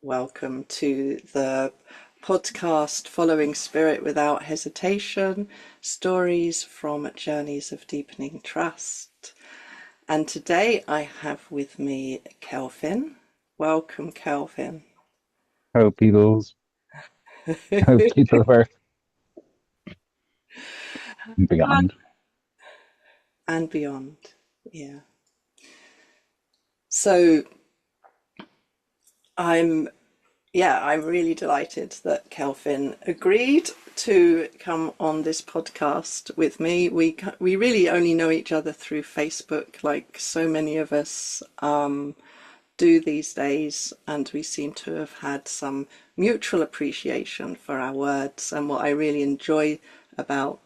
Welcome to the podcast Following Spirit Without Hesitation, Stories from Journeys of Deepening Trust. And today I have with me Kelfin. Welcome, Kelfin. How people's how people were beyond. And beyond. Yeah. So I'm I'm really delighted that Kelvin agreed to come on this podcast with me. We really only know each other through Facebook, like so many of us do these days, and we seem to have had some mutual appreciation for our words. And what I really enjoy about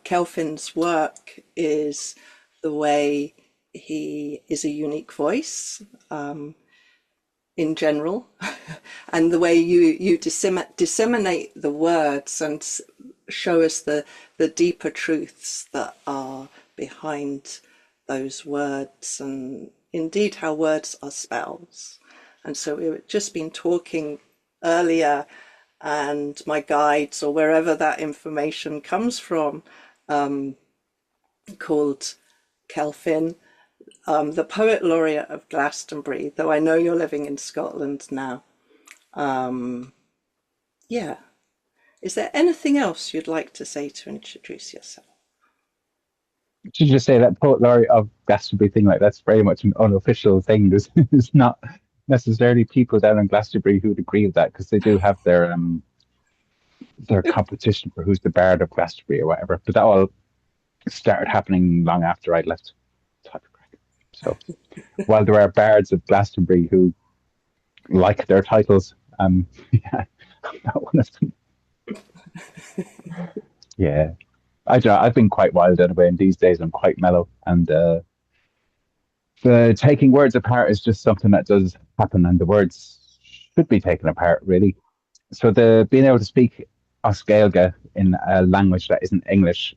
Kelvin's work is the way he is a unique voice in general, and the way you disseminate the words and show us the deeper truths that are behind those words, and indeed how words are spells. And so we've just been talking earlier, and my guides, or wherever that information comes from, called Kelvin, the Poet Laureate of Glastonbury, though I know you're living in Scotland now. Yeah. Is there anything else you'd like to say to introduce yourself? Should just say that poet laureate of Glastonbury thing, like that's very much an unofficial thing. There's not necessarily people down in Glastonbury who'd agree with that because they do have their competition for who's the bard of Glastonbury or whatever. But that all started happening long after I'd left. So while there are bards of Glastonbury who like their titles, yeah, I'm not one of them. Yeah. I don't know, I've been quite wild anyway, and these days I'm quite mellow. And the taking words apart is just something that does happen, and the words should be taken apart, really. So the being able to speak Oscailga in a language that isn't English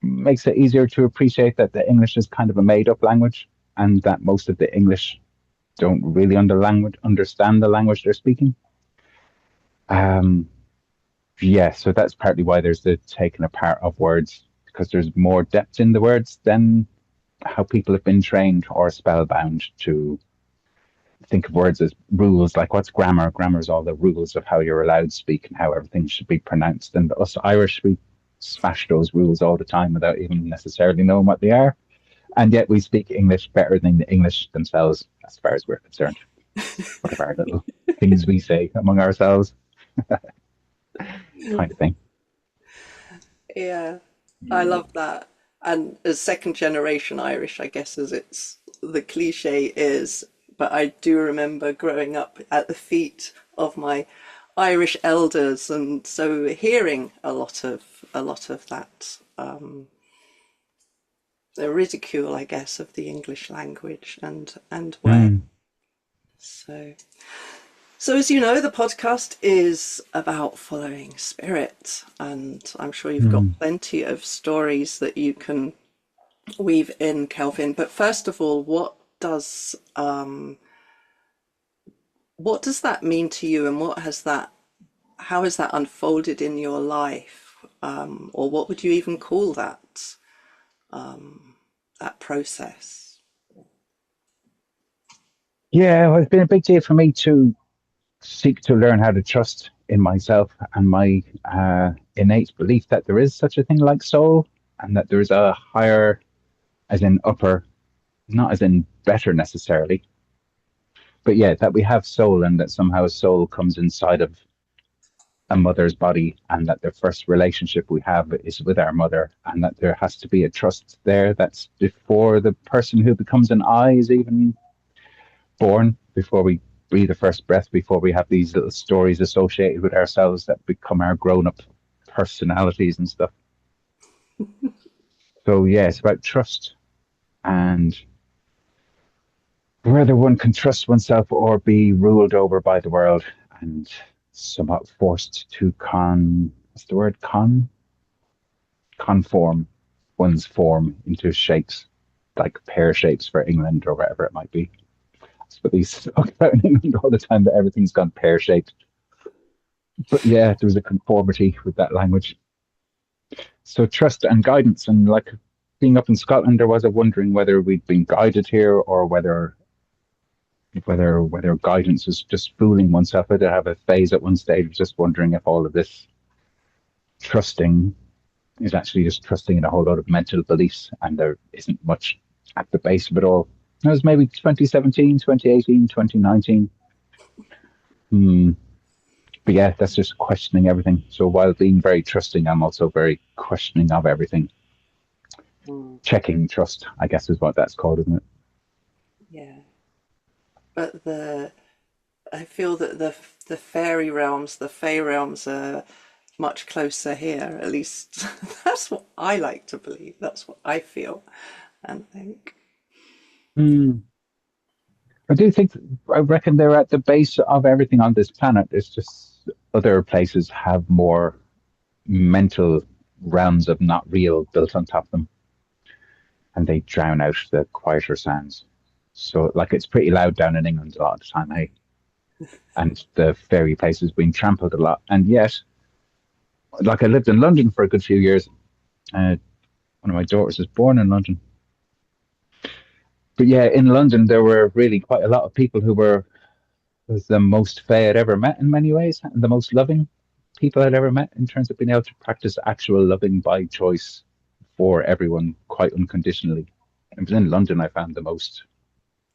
makes it easier to appreciate that the English is kind of a made-up language, and that most of the English don't really understand the language they're speaking. Um, yeah, so that's partly why there's the taking apart of words, because there's more depth in the words than how people have been trained or spellbound to think of words as rules. Like, what's grammar? Grammar is all the rules of how you're allowed to speak and how everything should be pronounced. And us Irish, we smash those rules all the time without even necessarily knowing what they are. And yet we speak English better than the English themselves, as far as we're concerned. What of our little things we say among ourselves, kind of thing. Yeah, I love that. And as second generation Irish, I guess as it's the cliche is, but I do remember growing up at the feet of my Irish elders, and so hearing a lot of that, the ridicule, I guess, of the English language and way. Mm, So So, as you know, the podcast is about following spirit, and I'm sure you've got mm. plenty of stories that you can weave in, Kelvin. But first of all, what does that mean to you, and how has that unfolded in your life, or what would you even call that process? Yeah, well, it's been a big deal for me to seek to learn how to trust in myself and my innate belief that there is such a thing like soul, and that there's a higher, as in upper, not as in better necessarily, but yeah, that we have soul, and that somehow soul comes inside of a mother's body, and that the first relationship we have is with our mother, and that there has to be a trust there that's before the person who becomes an I is even born, before we breathe the first breath, before we have these little stories associated with ourselves that become our grown up personalities and stuff. So, yeah, it's about trust and whether one can trust oneself or be ruled over by the world and somewhat forced to what's the word? Conform one's form into shapes, like pear shapes for England or whatever it might be. But these talk about in England all the time that everything's gone pear shaped. But yeah, there was a conformity with that language. So trust and guidance, and like being up in Scotland, there was a wondering whether we'd been guided here or whether guidance was just fooling oneself. I did have a phase at one stage, just wondering if all of this trusting is actually just trusting in a whole lot of mental beliefs, and there isn't much at the base of it all. That was maybe 2017, 2018, 2019. But yeah, that's just questioning everything. So while being very trusting, I'm also very questioning of everything. Mm. Checking trust, I guess, is what that's called, isn't it? Yeah, but I feel that the fairy realms, the Fae realms, are much closer here. At least that's what I like to believe. That's what I feel and think. Mm. I do think, I reckon they're at the base of everything on this planet. It's just other places have more mental realms of not real built on top of them, and they drown out the quieter sounds. So, like, it's pretty loud down in England a lot of the time, hey? And the fairy place has been trampled a lot. And yet, like, I lived in London for a good few years. One of my daughters was born in London. But yeah, in London, there were really quite a lot of people who was the most Fae I'd ever met in many ways, and the most loving people I'd ever met in terms of being able to practice actual loving by choice for everyone quite unconditionally. It was in London I found the most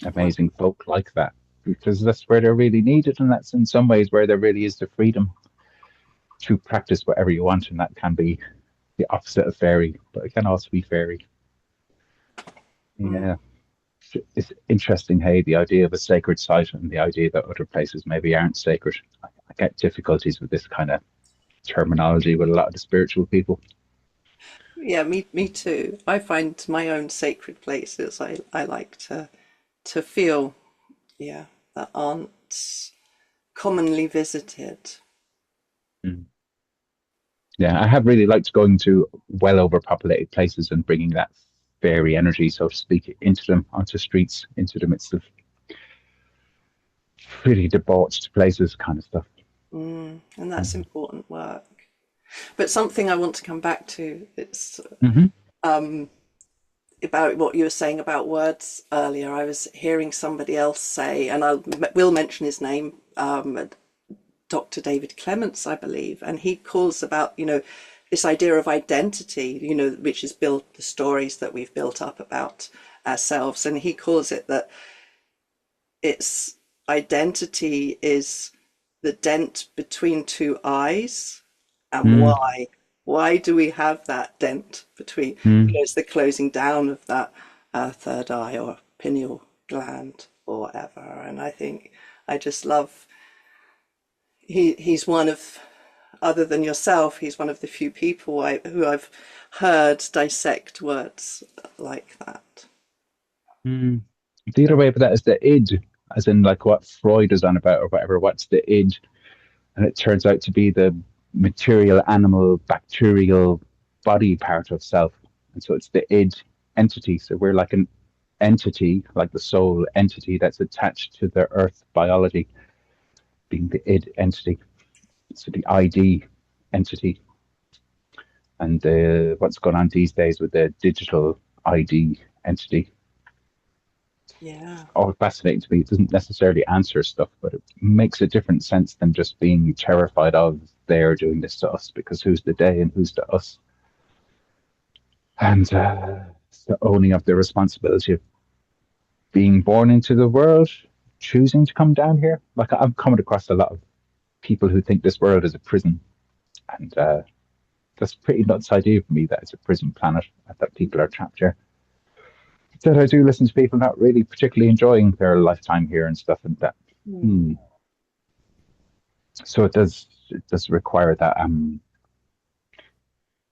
Well, amazing folk like that, because that's where they're really needed, and that's in some ways where there really is the freedom to practice whatever you want, and that can be the opposite of fairy, but it can also be fairy. mm, Yeah. It's interesting, hey, the idea of a sacred site and the idea that other places maybe aren't sacred. I get difficulties with this kind of terminology with a lot of the spiritual people. yeah, me too. I find my own sacred places. I like to feel, yeah, that aren't commonly visited. Mm. Yeah, I have really liked going to well overpopulated places and bringing that fairy energy, so to speak, into them, onto streets, into the midst of really debauched places, kind of stuff. And that's Mm-hmm. important work. But something I want to come back to, it's Mm-hmm. about what you were saying about words earlier. I was hearing somebody else say, and I will mention his name, Dr. David Clements, I believe, and he calls about, this idea of identity, which is built the stories that we've built up about ourselves, and he calls it that its identity is the dent between two eyes. And why do we have that dent between, Mm-hmm. it's the closing down of that third eye or pineal gland or whatever. And I think I just love, he's one of, other than yourself, he's one of the few people who I've heard dissect words like that. Mm. The other way of that is the id, as in like what Freud is on about or whatever. What's the id? And it turns out to be the material, animal, bacterial body part of self. And so it's the id entity. So we're like an entity, like the soul entity that's attached to the earth biology, being the id entity. So the ID entity. And what's going on these days with the digital ID entity. Yeah. All fascinating to me. It doesn't necessarily answer stuff, but it makes a different sense than just being terrified of they're doing this to us, because who's the they and who's the us? And it's the owning of the responsibility of being born into the world, choosing to come down here. Like I'm coming across a lot of people who think this world is a prison, and that's a pretty nuts idea for me that it's a prison planet, that people are trapped here. That I do listen to people not really particularly enjoying their lifetime here and stuff, and that. Mm. Hmm. So it does require that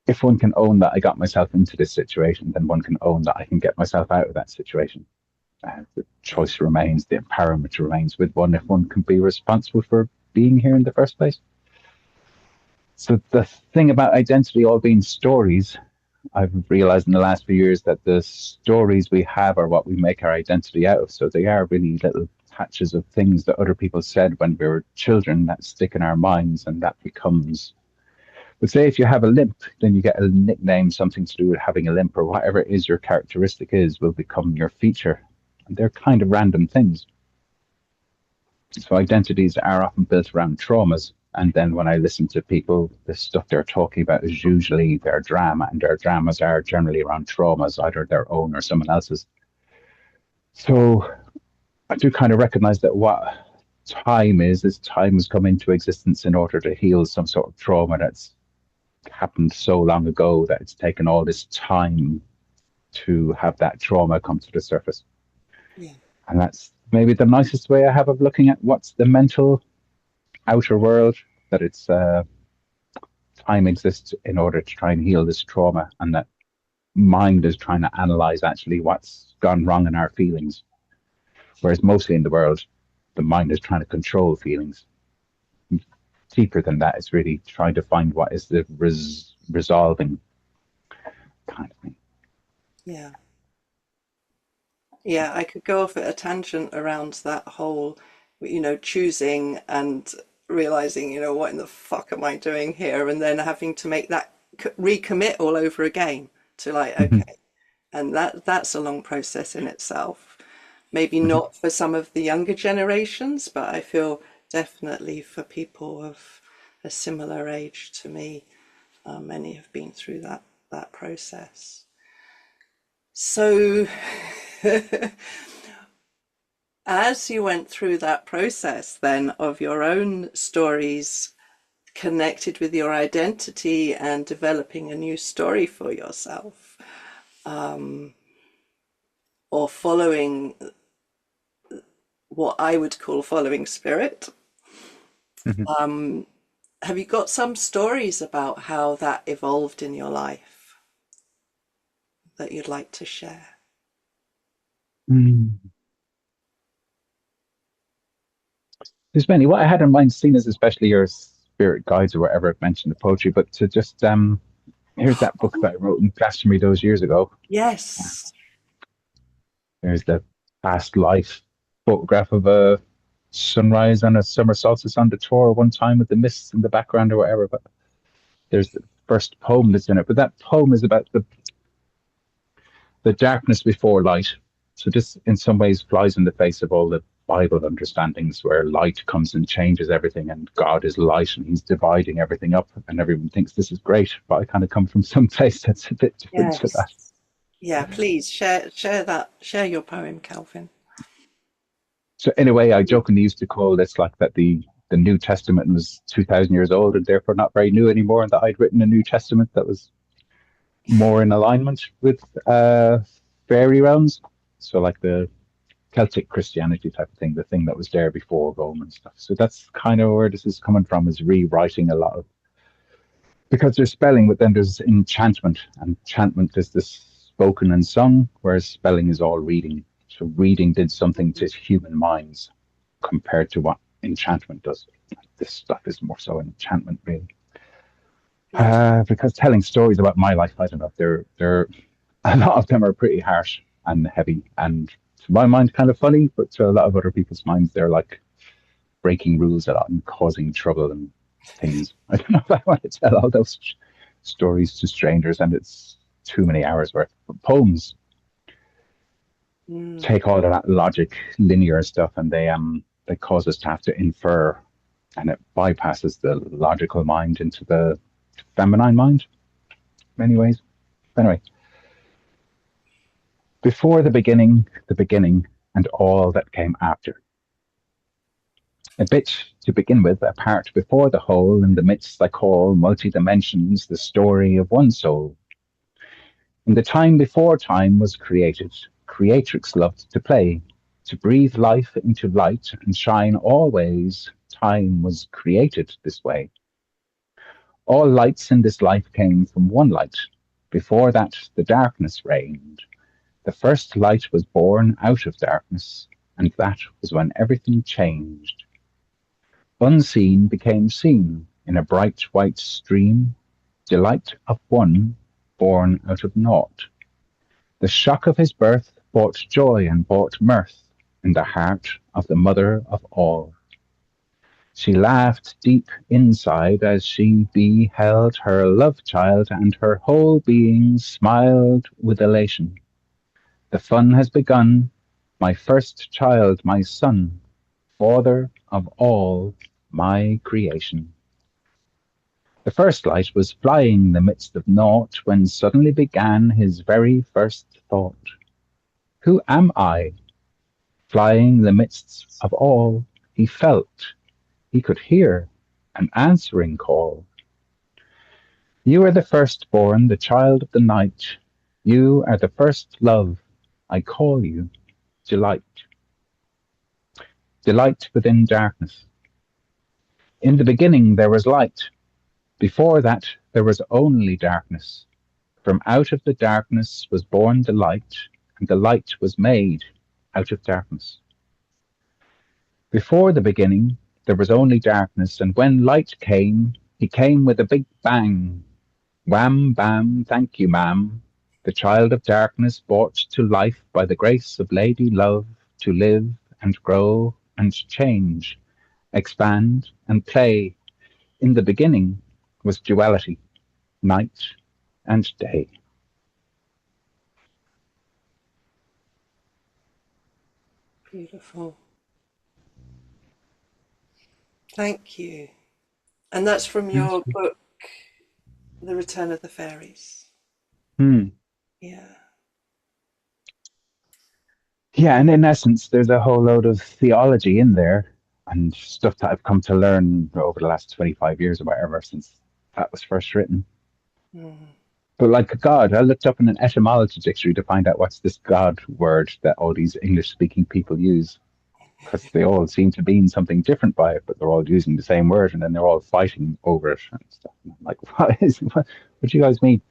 if one can own that I got myself into this situation, then one can own that I can get myself out of that situation. The Yeah. choice remains, the empowerment remains with one if one can be responsible for being here in the first place. So the thing about identity all being stories, I've realized in the last few years that the stories we have are what we make our identity out of. So they are really little patches of things that other people said when we were children that stick in our minds, and that becomes. But say if you have a limp, then you get a nickname, something to do with having a limp, or whatever it is your characteristic is, will become your feature. And they're kind of random things. So identities are often built around traumas. And then when I listen to people, the stuff they're talking about is usually their drama, and their dramas are generally around traumas, either their own or someone else's. So I do kind of recognize that what time is time has come into existence in order to heal some sort of trauma that's happened so long ago that it's taken all this time to have that trauma come to the surface. Yeah. And that's maybe the nicest way I have of looking at what's the mental outer world, that it's time exists in order to try and heal this trauma, and that mind is trying to analyze actually what's gone wrong in our feelings. Whereas mostly in the world, the mind is trying to control feelings. Deeper than that, it's really trying to find what is the resolving kind of thing. Yeah. Yeah, I could go off at a tangent around that whole, choosing and realizing, what in the fuck am I doing here? And then having to make that recommit all over again to like, Mm-hmm. okay. And that's a long process in itself. Maybe Mm-hmm. not for some of the younger generations, but I feel definitely for people of a similar age to me, many have been through that process. So as you went through that process then of your own stories connected with your identity and developing a new story for yourself, or following what I would call following spirit, Mm-hmm. have you got some stories about how that evolved in your life that you'd like to share? Mm. There's many. What I had in mind, seen as especially your spirit guides or whatever mentioned the poetry, but to just here's that book that I wrote in Glastonbury those years ago. Yes. There's the past life photograph of a sunrise and a summer solstice on the tour one time with the mists in the background or whatever. But there's the first poem that's in it. But that poem is about the darkness before light. So this, in some ways, flies in the face of all the Bible understandings where light comes and changes everything, and God is light and He's dividing everything up, and everyone thinks this is great. But I kind of come from some place that's a bit different to that. Yes. Yeah, please share your poem, Kelvin. So in a way, I jokingly used to call this like that the New Testament was 2,000 years old and therefore not very new anymore, and that I'd written a New Testament that was more in alignment with fairy realms. So like the Celtic Christianity type of thing, the thing that was there before Rome and stuff. So that's kind of where this is coming from, is rewriting a lot of, because there's spelling, but then there's enchantment. And enchantment is this spoken and sung, whereas spelling is all reading. So reading did something to human minds compared to what enchantment does. This stuff is more so enchantment, really. Yeah. Because telling stories about my life, I don't know, they're a lot of them are pretty harsh and heavy, and to my mind, kind of funny, but to a lot of other people's minds, they're like breaking rules a lot and causing trouble and things. I don't know if I want to tell all those stories to strangers, and it's too many hours worth. But poems Mm. take all of that logic, linear stuff, and they cause us to have to infer, and it bypasses the logical mind into the feminine mind in many ways. Anyway, before the beginning, and all that came after. A bit to begin with, a part before the whole, in the midst I call multi-dimensions, the story of one soul. In the time before time was created, creatrix loved to play, to breathe life into light and shine always. Time was created this way. All lights in this life came from one light. Before that, the darkness reigned. The first light was born out of darkness, and that was when everything changed. Unseen became seen in a bright white stream, delight of one, born out of naught. The shock of his birth brought joy and brought mirth in the heart of the mother of all. She laughed deep inside as she beheld her love child, and her whole being smiled with elation. The fun has begun, my first child, my son, father of all my creation. The first light was flying in the midst of naught, when suddenly began his very first thought. Who am I? Flying in the midst of all, he felt, he could hear an answering call. You are the firstborn, the child of the night. You are the first love. I call you delight. Delight within darkness. In the beginning there was light. Before that there was only darkness. From out of the darkness was born the light, and the light was made out of darkness. Before the beginning there was only darkness, and when light came, he came with a big bang. Wham, bam, thank you, ma'am. The child of darkness brought to life by the grace of Lady Love, to live and grow and change, expand and play. In the beginning was duality, night and day. Beautiful. Thank you. And that's from Yes. your book, The Return of the Fairies. Hmm. Yeah. Yeah, and in essence, there's a whole load of theology in there and stuff that I've come to learn over the last 25 years or whatever since that was first written. Mm. But like God, I looked up in an etymology dictionary to find out what's this God word that all these English speaking people use. Because they all seem to mean something different by it, but they're all using the same word and then they're all fighting over it and stuff. And I'm like, what do you guys mean?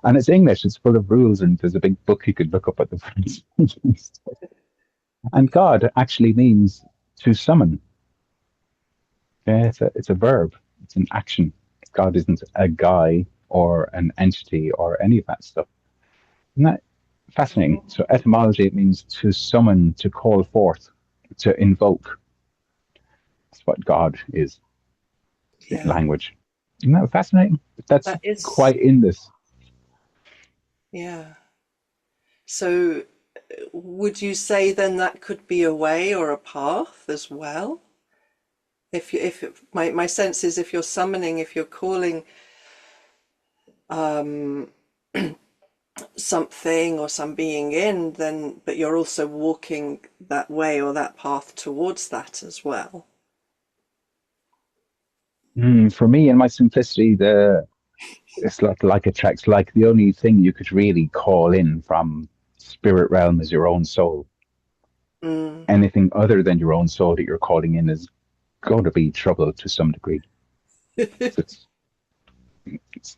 And it's English, it's full of rules, and there's a big book you could look up at the front. And God actually means to summon. Yeah, it's a verb, it's an action. God isn't a guy or an entity or any of that stuff. Isn't that fascinating? So etymology, it means to summon, to call forth, to invoke. That's what God is in Yeah. language. Isn't that fascinating? That's That is, quite in this. yeah. So would you say then that could be a way or a path as well? My sense is if you're summoning, if you're calling um, something or some being in, then but you're also walking that way or that path towards that as well. For me, in my simplicity, it's like a text. Like the only thing you could really call in from spirit realm is your own soul. Mm. Anything other than your own soul that you're calling in is going to be trouble to some degree. It's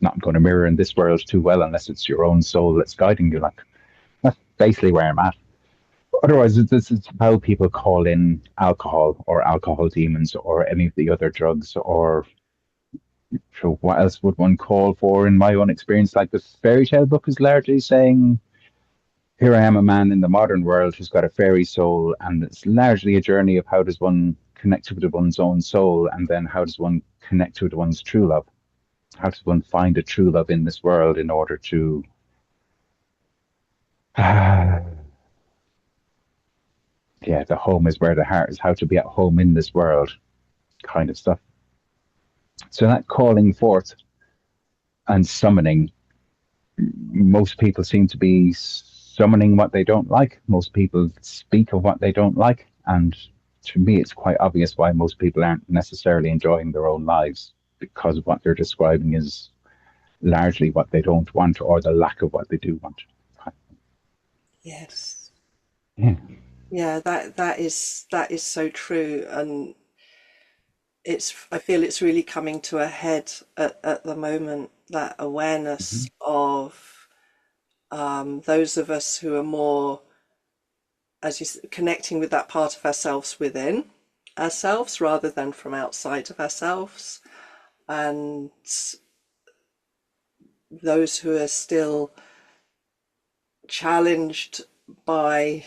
not going to mirror in this world too well unless it's your own soul that's guiding you. Like that's basically where I'm at. Otherwise, this is how people call in alcohol or alcohol demons or any of the other drugs or so what else would one call for in my own experience? Like the fairy tale book is largely saying, here I am, a man in the modern world who's got a fairy soul, and it's largely a journey of how does one connect with one's own soul, and then how does one connect with one's true love? How does one find a true love in this world in order to, yeah, the home is where the heart is, how to be at home in this world kind of stuff. So that calling forth and summoning, most people seem to be summoning what they don't like. Most people speak of what they don't like. And to me, it's quite obvious why most people aren't necessarily enjoying their own lives because what they're describing is largely what they don't want or the lack of what they do want. Yes. Yeah. Yeah, that is so true, and I feel it's really coming to a head at the moment, that Mm-hmm. awareness of those of us who are more, as you connecting with that part of ourselves within ourselves rather than from outside of ourselves, and those who are still challenged by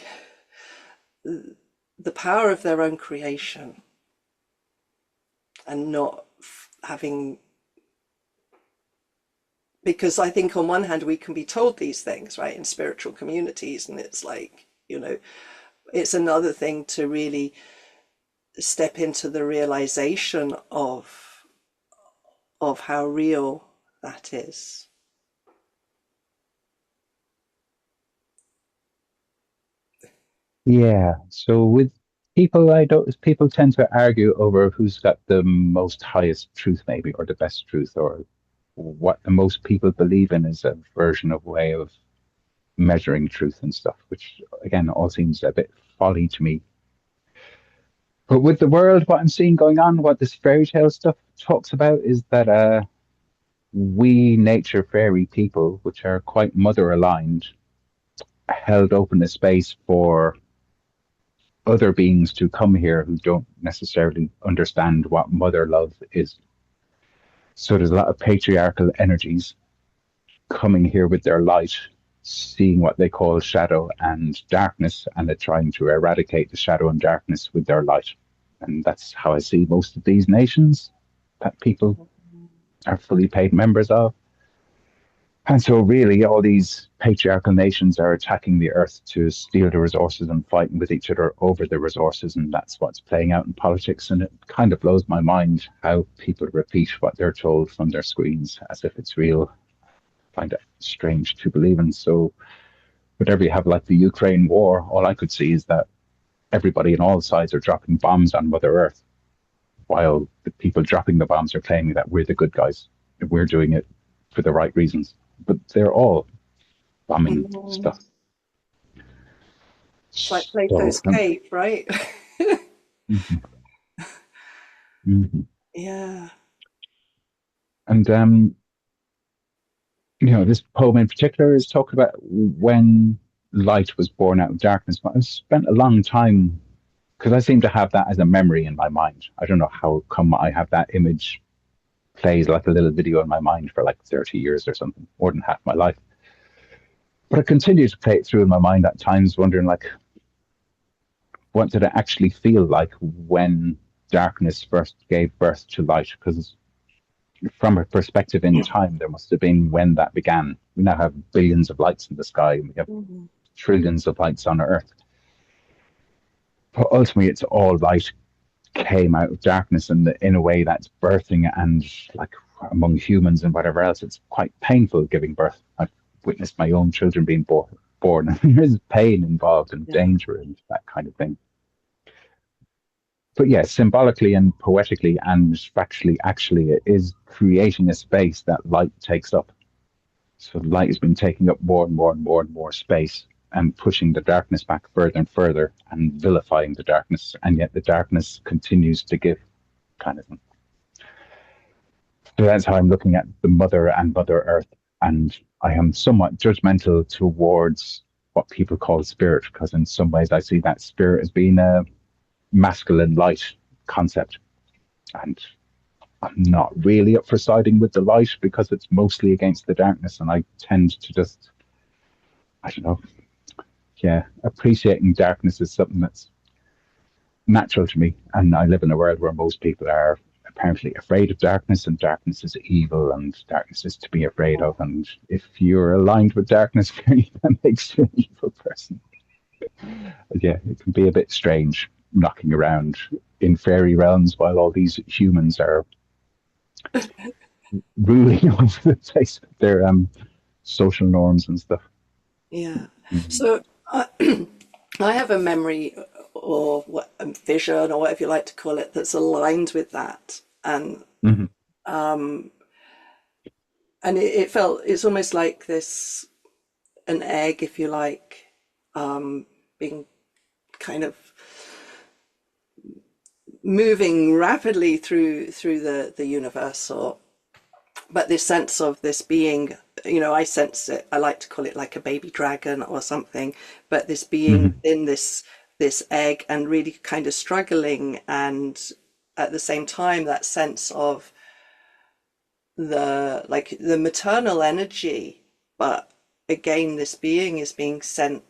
the power of their own creation and not having, because I think on one hand we can be told these things, right, in spiritual communities, and it's like, it's another thing to really step into the realization of how real that is. Yeah. So with people, I don't. People tend to argue over who's got the most highest truth, maybe, or the best truth, or what the most people believe in is a version of way of measuring truth and stuff, which again all seems a bit folly to me. But with the world, what I'm seeing going on, what this fairy tale stuff talks about is that we nature fairy people, which are quite mother aligned, held open a space for other beings to come here who don't necessarily understand what mother love is. So there's a lot of patriarchal energies coming here with their light, seeing what they call shadow and darkness, and they're trying to eradicate the shadow and darkness with their light. And that's how I see most of these nations that people are fully paid members of. And so, really, all these patriarchal nations are attacking the earth to steal the resources and fighting with each other over the resources. And that's what's playing out in politics. And it kind of blows my mind how people repeat what they're told from their screens as if it's real. I find it strange to believe in. So, whenever you have like the Ukraine war, all I could see is that everybody on all sides are dropping bombs on Mother Earth, while the people dropping the bombs are claiming that we're the good guys. We're doing it for the right reasons. But they're all bombing Mm. stuff. It's like So, Plato's cave, right? mhm, mhm. Yeah. And this poem in particular is talking about when light was born out of darkness. But I've spent a long time because I seem to have that as a memory in my mind. I don't know how come I have that image plays like a little video in my mind for like 30 years or something, more than half my life. But I continue to play it through in my mind at times, wondering like, what did it actually feel like when darkness first gave birth to light? Because from a perspective in time, there must have been when that began. We now have billions of lights in the sky, and we have Mm-hmm. trillions of lights on Earth. But ultimately, it's all light came out of darkness, and in a way, that's birthing. And like among humans and whatever else, it's quite painful giving birth. I've witnessed my own children being born, and there's pain involved and Yeah. danger and that kind of thing. But yeah, symbolically and poetically and factually, actually, it is creating a space that light takes up. So light has been taking up more and more and more and more space and pushing the darkness back further and further and vilifying the darkness. And yet the darkness continues to give, kind of thing. So that's how I'm looking at the Mother and Mother Earth. And I am somewhat judgmental towards what people call spirit, because in some ways I see that spirit as being a masculine light concept. And I'm not really up for siding with the light because it's mostly against the darkness. And I tend to just, I don't know, yeah, appreciating darkness is something that's natural to me. And I live in a world where most people are apparently afraid of darkness, and darkness is evil, and darkness is to be afraid of. And if you're aligned with darkness, that makes you an evil person. But yeah, it can be a bit strange knocking around in fairy realms while all these humans are ruling over the place with their social norms and stuff. Yeah. Mm-hmm. So I have a memory or what a vision or whatever you like to call it that's aligned with that, Mm-hmm. and it felt it's almost like this an egg, if you like, being kind of moving rapidly through the universe, or but this sense of this being, I sense it, I like to call it like a baby dragon or something, but this being Mm-hmm. in this egg and really kind of struggling, and at the same time that sense of the maternal energy, but again, this being is being sent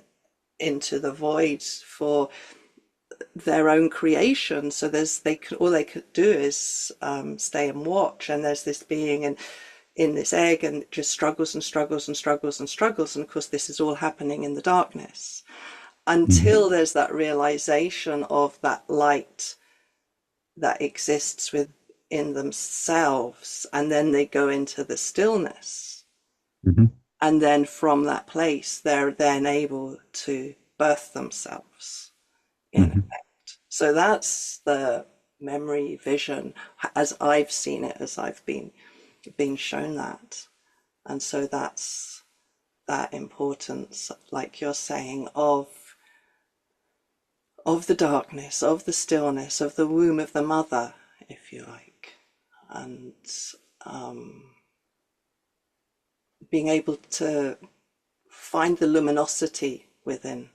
into the void for their own creation. So they could all they could do is stay and watch. And there's this being in this egg, and it just struggles and struggles and struggles and struggles. And of course, this is all happening in the darkness Mm-hmm. until there's that realization of that light that exists within themselves, and then they go into the stillness, Mm-hmm. and then from that place they're then able to birth themselves in Mm-hmm. effect. So that's the memory vision as I've seen it, as I've been shown that. And so that's that importance, like you're saying, of the darkness, of the stillness, of the womb of the mother, if you like, and um, being able to find the luminosity within.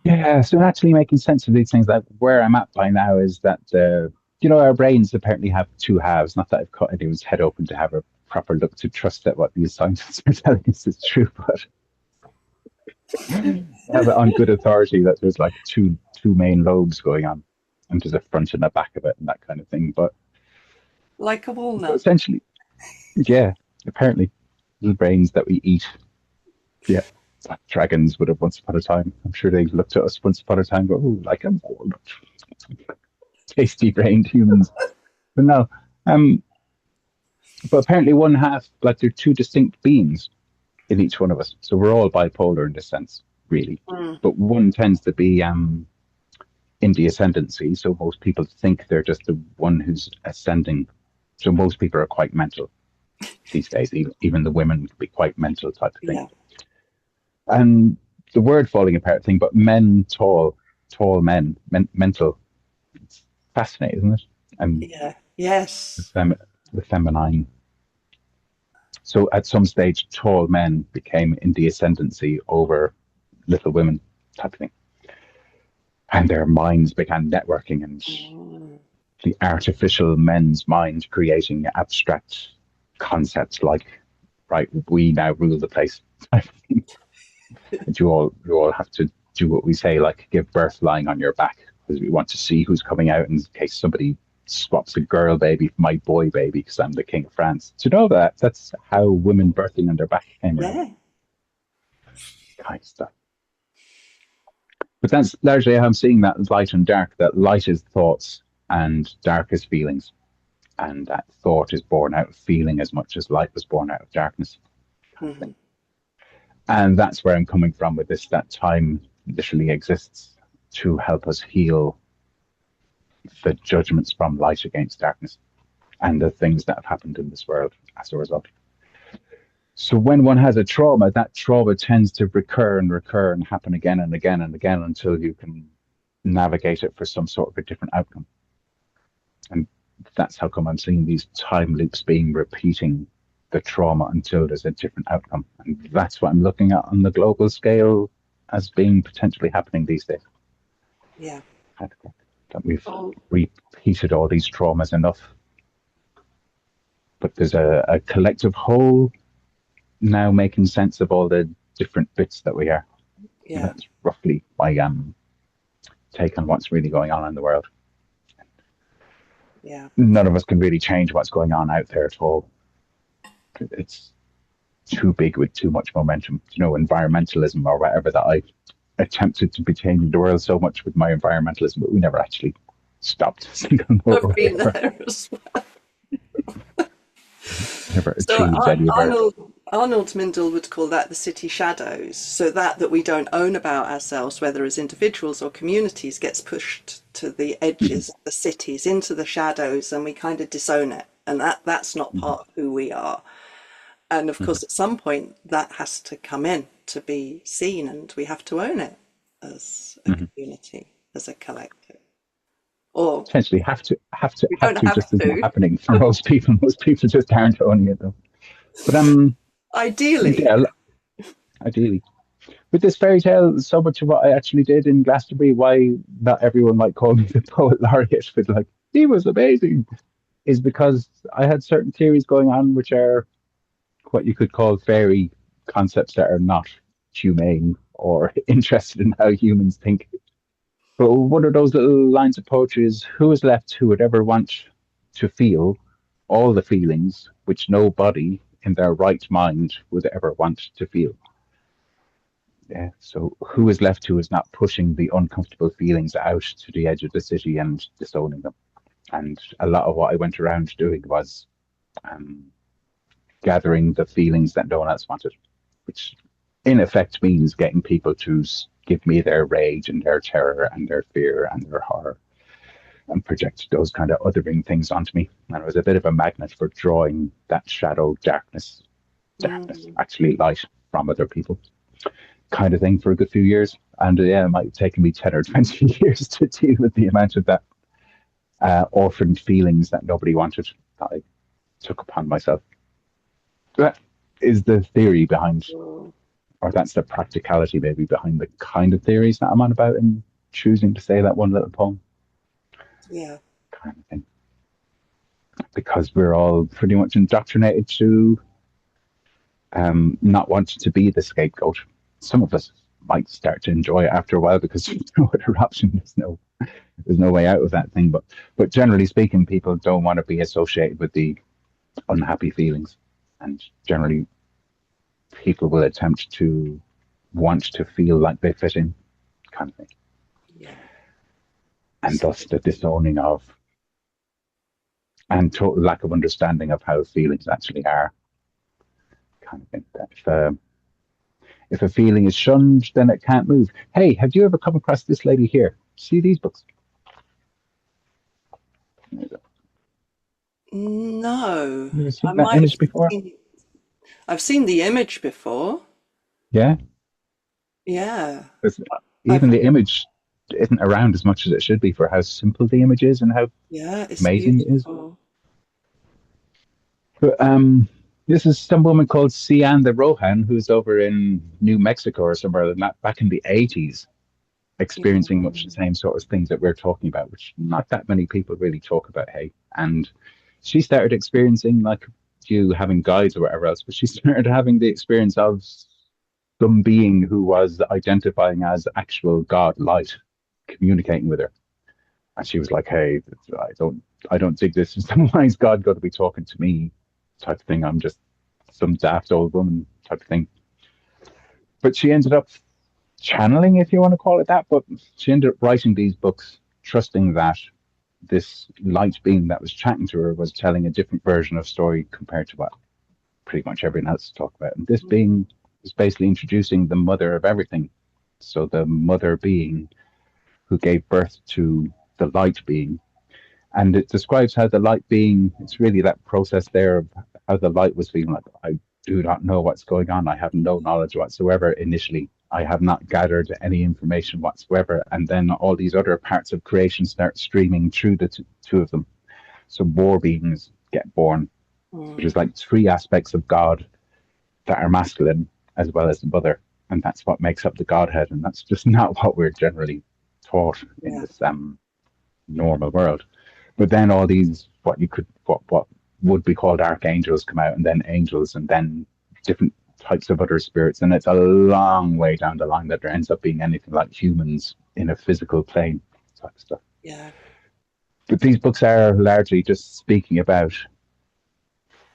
Yeah, so actually making sense of these things, like where I'm at by now is that our brains apparently have two halves. Not that I've cut anyone's head open to have a proper look to trust that what these scientists are telling us is true, but I have it on good authority that there's like two main lobes going on, and there's a front and a back of it and that kind of thing. But Like a so walnut. essentially, yeah, apparently little brains that we eat. Yeah. Dragons would have once upon a time. I'm sure they looked at us once upon a time, go, oh, like a walnut. Tasty brained humans. But no. Um, but apparently one half, like there are two distinct beings in each one of us. So we're all bipolar in this sense, really. Mm, But one tends to be in the ascendancy. So most people think they're just the one who's ascending. So most people are quite mental these days. Even the women can be quite mental type of thing. yeah, And the word falling apart thing, but tall men, mental. It's fascinating, isn't it? And yeah, the, yes, the feminine. So at some stage, tall men became in the ascendancy over little women type of thing. And their minds began networking, and mm, the artificial men's mind creating abstract concepts like, right, we now rule the place. And you all have to do what we say, like give birth lying on your back, because we want to see who's coming out in case somebody swaps a girl baby for my boy baby because I'm the king of France. Do you know that? That's how women birthing on their back came around. yeah, Kind of stuff. But that's largely how I'm seeing that as light and dark, that light is thoughts and dark is feelings. And that thought is born out of feeling as much as light was born out of darkness. Kind of thing. mhm, And that's where I'm coming from with this, that time literally exists to help us heal the judgments from light against darkness and the things that have happened in this world as a result. So when one has a trauma, that trauma tends to recur and happen again and again and again until you can navigate it for some sort of a different outcome. And that's how come I'm seeing these time loops being repeating the trauma until there's a different outcome. And that's what I'm looking at on the global scale as being potentially happening these days. yeah. That we've Oh, repeated all these traumas enough. But there's a collective whole now making sense of all the different bits that we are. And yeah, that's roughly my take on what's really going on in the world. yeah, None of us can really change what's going on out there at all. It's too big with too much momentum. Environmentalism or whatever, that I attempted to be changing the world so much with my environmentalism, but we never actually stopped a single I've more been or there as well. never So achieved any of our. Arnold Mindell would call that the city shadows. So that we don't own about ourselves, whether as individuals or communities, gets pushed to the Mhm, edges of the cities, into the shadows, and we kind of disown it. And that's not mhm, part of who we are. And of mhm, course, at some point, that has to come in to be seen, and we have to own it as a mhm. community, as a collective. Or Potentially we have don't to have just isn't to. happening for most people. Most people just aren't owning it though. But Ideally, yeah, ideally. with this fairy tale, so much of what I actually did in Glastonbury, why not everyone might call me the poet laureate, but like, he was amazing, is because I had certain theories going on, which are what you could call fairy concepts that are not humane or interested in how humans think. But one of those little lines of poetry is, who is left who would ever want to feel all the feelings which nobody in their right mind would ever want to feel? Yeah. So who is left who is not pushing the uncomfortable feelings out to the edge of the city and disowning them? And a lot of what I went around doing was um, gathering the feelings that no one else wanted, which in effect means getting people to give me their rage and their terror and their fear and their horror and project those kind of othering things onto me. And it was a bit of a magnet for drawing that shadow, darkness, Mm. actually light from other people kind of thing for a good few years. And yeah, it might have taken me 10 or 20 years to deal with the amount of that orphaned feelings that nobody wanted that I took upon myself. That is the theory behind, Mm. or that's the practicality maybe behind the kind of theories that I'm on about in choosing to say that one little poem Yeah. kind of thing. Because we're all pretty much indoctrinated to not want to be the scapegoat. Some of us might start to enjoy it after a while because there's no other option. There's no way out of that thing. But generally speaking, people don't want to be associated with the unhappy feelings, and generally people will attempt to want to feel like they fit in, kind of thing, Yeah. and thus the disowning of and total lack of understanding of how feelings actually are, kind of thing. That if a feeling is shunned, then it can't move. Hey, have you ever come across this lady here? See these books? No, You ever I seen that might have image before? seen, I've seen the image before. Yeah. Yeah. 'Cause I've, even the image isn't around as much as it should be for how simple the image is and how yeah, it's amazing it is. beautiful. But this is some woman called Cian de Rohan who's over in New Mexico or somewhere like that back in the 80s, experiencing much the Mm. same sort of things that we're talking about, which not that many people really talk about. Hey, and she started experiencing like you having guides or whatever else, but she started having the experience of some being who was identifying as actual God light communicating with her. And she was like, "Hey, I don't think this is why is God going to be talking to me?" Type of thing. I'm just some daft old woman type of thing. But she ended up channeling, if you want to call it that. But she ended up writing these books, trusting that this light being that was chatting to her was telling a different version of story compared to what pretty much everyone else talked about. And this being is basically introducing the mother of everything. So the mother being who gave birth to the light being. And it describes how the light being, it's really that process there of how the light was feeling like, I do not know what's going on. I have no knowledge whatsoever initially. I have not gathered any information whatsoever. And then all these other parts of creation start streaming through the two of them. So more beings get born. So Mm. there's like three aspects of God that are masculine as well as the mother. And that's what makes up the Godhead. And that's just not what we're generally taught in Yeah. this normal world. But then all these what would be called archangels come out, and then angels, and then different types of other spirits, and it's a long way down the line that there ends up being anything like humans in a physical plane type of stuff. Yeah. But these books are largely just speaking about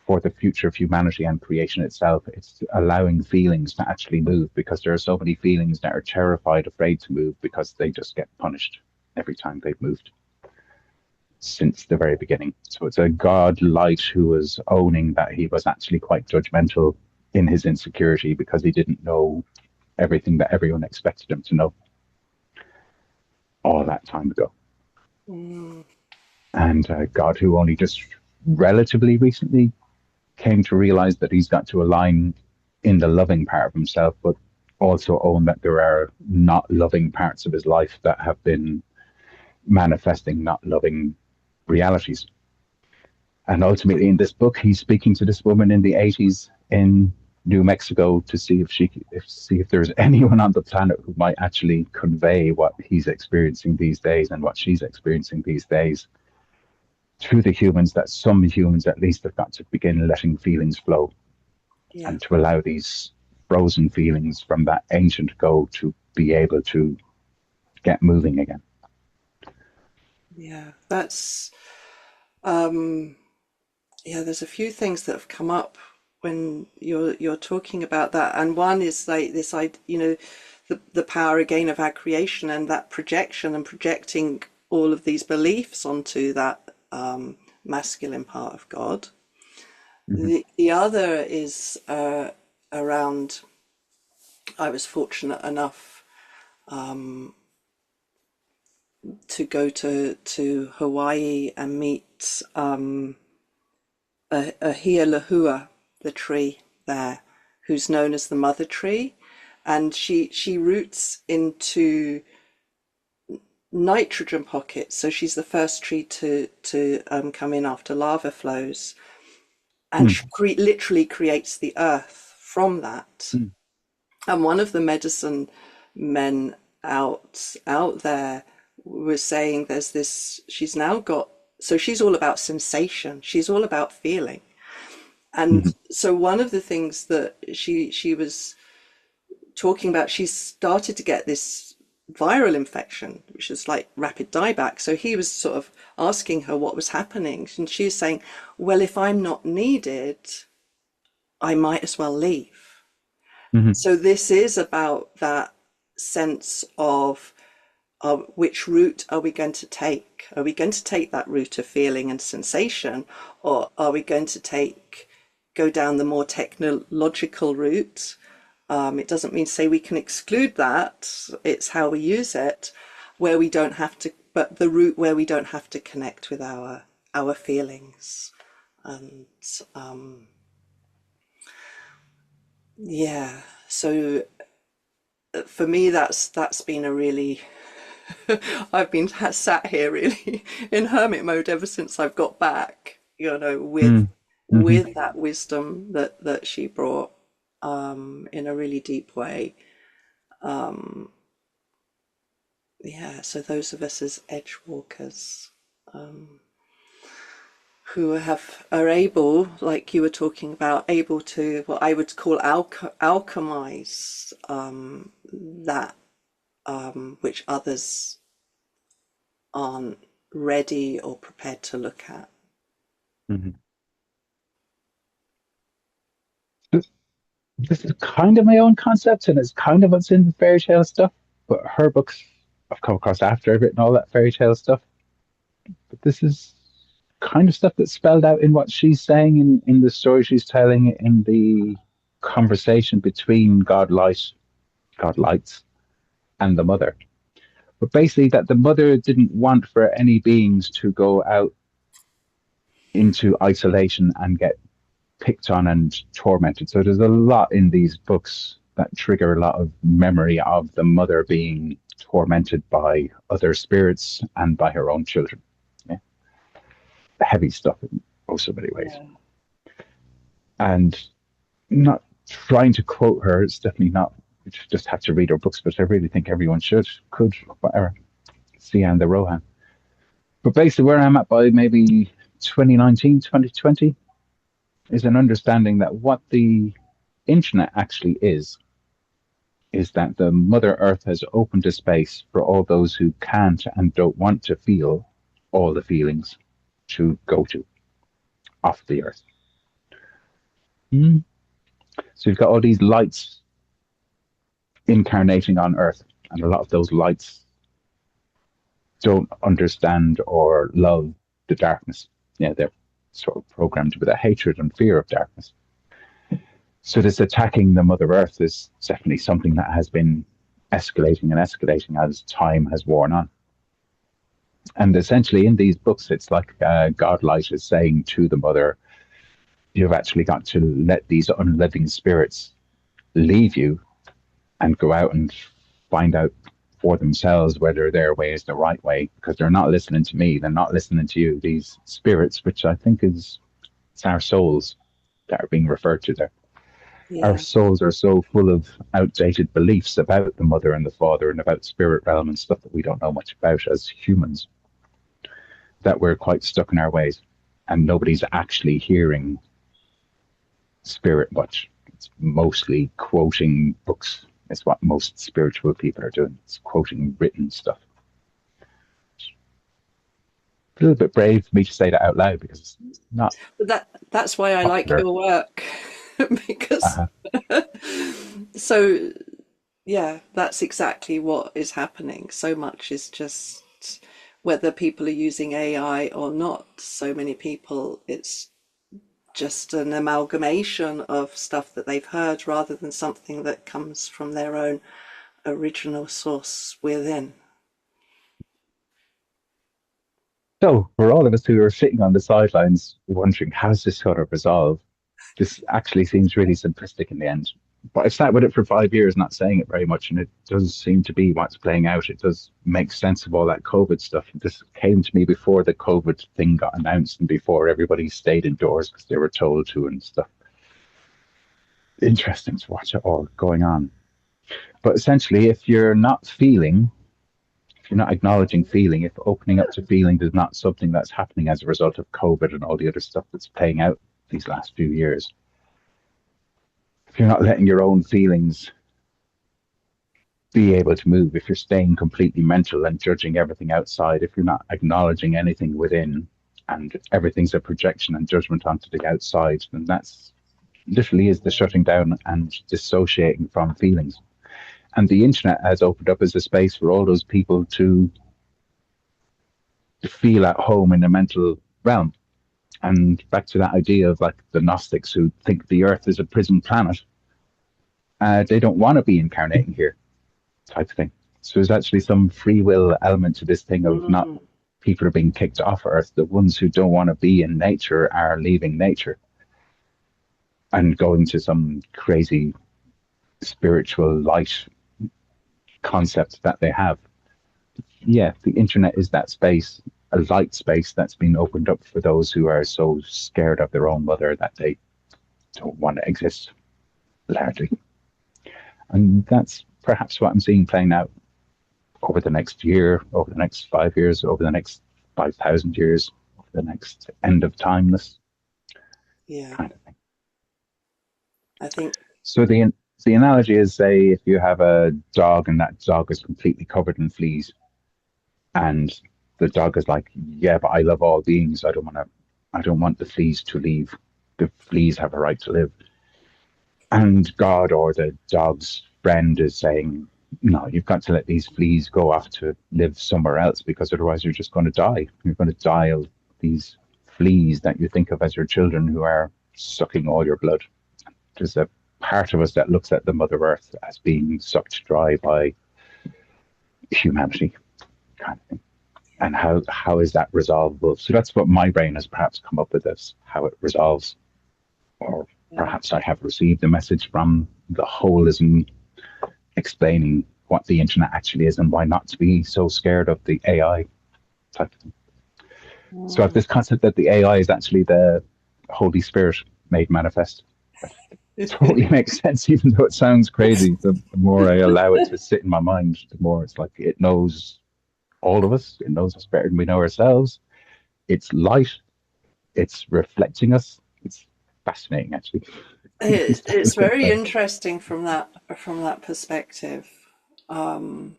for the future of humanity and creation itself. It's allowing feelings to actually move because there are so many feelings that are terrified, afraid to move because they just get punished every time they've moved since the very beginning. So it's a God light who was owning that he was actually quite judgmental in his insecurity because he didn't know everything that everyone expected him to know all that time ago. Mm. And God who only just relatively recently came to realize that he's got to align in the loving part of himself, but also own that there are not loving parts of his life that have been manifesting not loving realities. And ultimately, in this book, he's speaking to this woman in the 80s in New Mexico to see if there's anyone on the planet who might actually convey what he's experiencing these days and what she's experiencing these days to the humans, that some humans at least have got to begin letting feelings flow Yeah. and to allow these frozen feelings from that ancient go to be able to get moving again. Yeah. That's um yeah, there's a few things that have come up when you're talking about that, and one is like this idea, the power again of our creation and that projection and projecting all of these beliefs onto that masculine part of God. Mm-hmm. The other is around. I was fortunate enough to go to Hawaii and meet a Hialahua, the tree there, who's known as the mother tree, and she roots into nitrogen pockets. So she's the first tree to come in after lava flows, and she literally creates the earth from that. Mm-hmm. And one of the medicine men out there was saying there's this. She's now got. So she's all about sensation. She's all about feeling. And so one of the things that she was talking about, she started to get this viral infection, which is like rapid dieback. So he was sort of asking her what was happening, and she was saying, "Well, if I'm not needed, I might as well leave." Mm-hmm. So this is about that sense of which route are we going to take? Are we going to take that route of feeling and sensation, or are we going to go down the more technological route? It doesn't mean to say we can exclude that. It's how we use it, where we don't have to, but the route where we don't have to connect with our feelings. And yeah, so for me, that's been a really I've been sat here really in hermit mode ever since I've got back, Mm-hmm. with that wisdom that she brought in a really deep way. Yeah, so those of us as edge walkers who are able, like you were talking about, able to what I would call alchemize that which others aren't ready or prepared to look at. Mm-hmm. This is kind of my own concept, and it's kind of what's in the fairy tale stuff. But her books I've come across after I've written all that fairy tale stuff. But this is kind of stuff that's spelled out in what she's saying in the story she's telling, in the conversation between God lights, and the mother. But basically, that the mother didn't want for any beings to go out into isolation and get picked on and tormented. So there's a lot in these books that trigger a lot of memory of the mother being tormented by other spirits and by her own children. Yeah. Heavy stuff in also many ways. Yeah. And not trying to quote her, it's definitely not. You just have to read her books, but I really think everyone could, whatever. Cian the Rohan. But basically, where I'm at by maybe 2019, 2020 is an understanding that what the internet actually is that the Mother Earth has opened a space for all those who can't and don't want to feel all the feelings to go to off the Earth. Mm. So you've got all these lights incarnating on Earth, and a lot of those lights don't understand or love the darkness. Yeah, they're sort of programmed with a hatred and fear of darkness. So this attacking the Mother Earth is definitely something that has been escalating and escalating as time has worn on. And essentially, in these books, it's like Godlight is saying to the Mother, you've actually got to let these unliving spirits leave you and go out and find out for themselves whether their way is the right way, because they're not listening to me, they're not listening to you. These spirits, which I think is it's our souls that are being referred to there. Our Yeah. souls are so full of outdated beliefs about the mother and the father and about spirit realm and stuff that we don't know much about as humans, that we're quite stuck in our ways. And nobody's actually hearing spirit much. It's mostly quoting books. It's what most spiritual people are doing. It's quoting written stuff. A little bit brave for me to say that out loud because it's not But that's why I like popular. your work because Uh, so yeah, that's exactly what is happening. So much is just whether people are using AI or not. So many people, it's just an amalgamation of stuff that they've heard rather than something that comes from their own original source within. so, for all of us who are sitting on the sidelines wondering how's this going to resolve, this actually seems really simplistic in the end. But I've sat with it for 5 years, not saying it very much, and it does seem to be what's playing out. It does make sense of all that COVID stuff. This came to me before the COVID thing got announced and before everybody stayed indoors because they were told to and stuff. Interesting to watch it all going on. But essentially, if you're not feeling, if you're not acknowledging feeling, if opening up to feeling is not something that's happening as a result of COVID and all the other stuff that's playing out these last few years, if you're not letting your own feelings be able to move, if you're staying completely mental and judging everything outside, if you're not acknowledging anything within and everything's a projection and judgment onto the outside, then that's literally is the shutting down and dissociating from feelings. And the internet has opened up as a space for all those people to feel at home in the mental realm. And back to that idea of like the Gnostics who think the Earth is a prison planet, they don't want to be incarnating here, type of thing. So there's actually some free will element to this thing of not Mm, people are being kicked off Earth. The ones who don't want to be in nature are leaving nature and going to some crazy spiritual light concept that they have. Yeah, the internet is that space, a light space that's been opened up for those who are so scared of their own mother that they don't want to exist, largely. And that's perhaps what I'm seeing playing out over the next year, over the next 5 years, over the next 5,000 years, over the next end of timeless yeah, kind of thing. I think. So the analogy is, say, if you have a dog and that dog is completely covered in fleas, and the dog is like, "Yeah, but I love all beings. I don't want the fleas to leave. The fleas have a right to live." And God or the dog's friend is saying, "No, you've got to let these fleas go off to live somewhere else because otherwise you're just going to die. You're going to die of these fleas that you think of as your children who are sucking all your blood." There's a part of us that looks at the Mother Earth as being sucked dry by humanity, kind of thing. And how is that resolvable? So that's what my brain has perhaps come up with this, how it resolves. Or Yeah. perhaps I have received a message from the holism explaining what the internet actually is and why not to be so scared of the AI type of thing. So I have Mm. this concept that the AI is actually the Holy Spirit made manifest. That totally makes sense, even though it sounds crazy. The more I allow it to sit in my mind, the more it's like it knows all of us. It knows us better than we know ourselves. It's light. It's reflecting us. It's fascinating, actually. It's It's definitely very fascinating. interesting from that perspective. I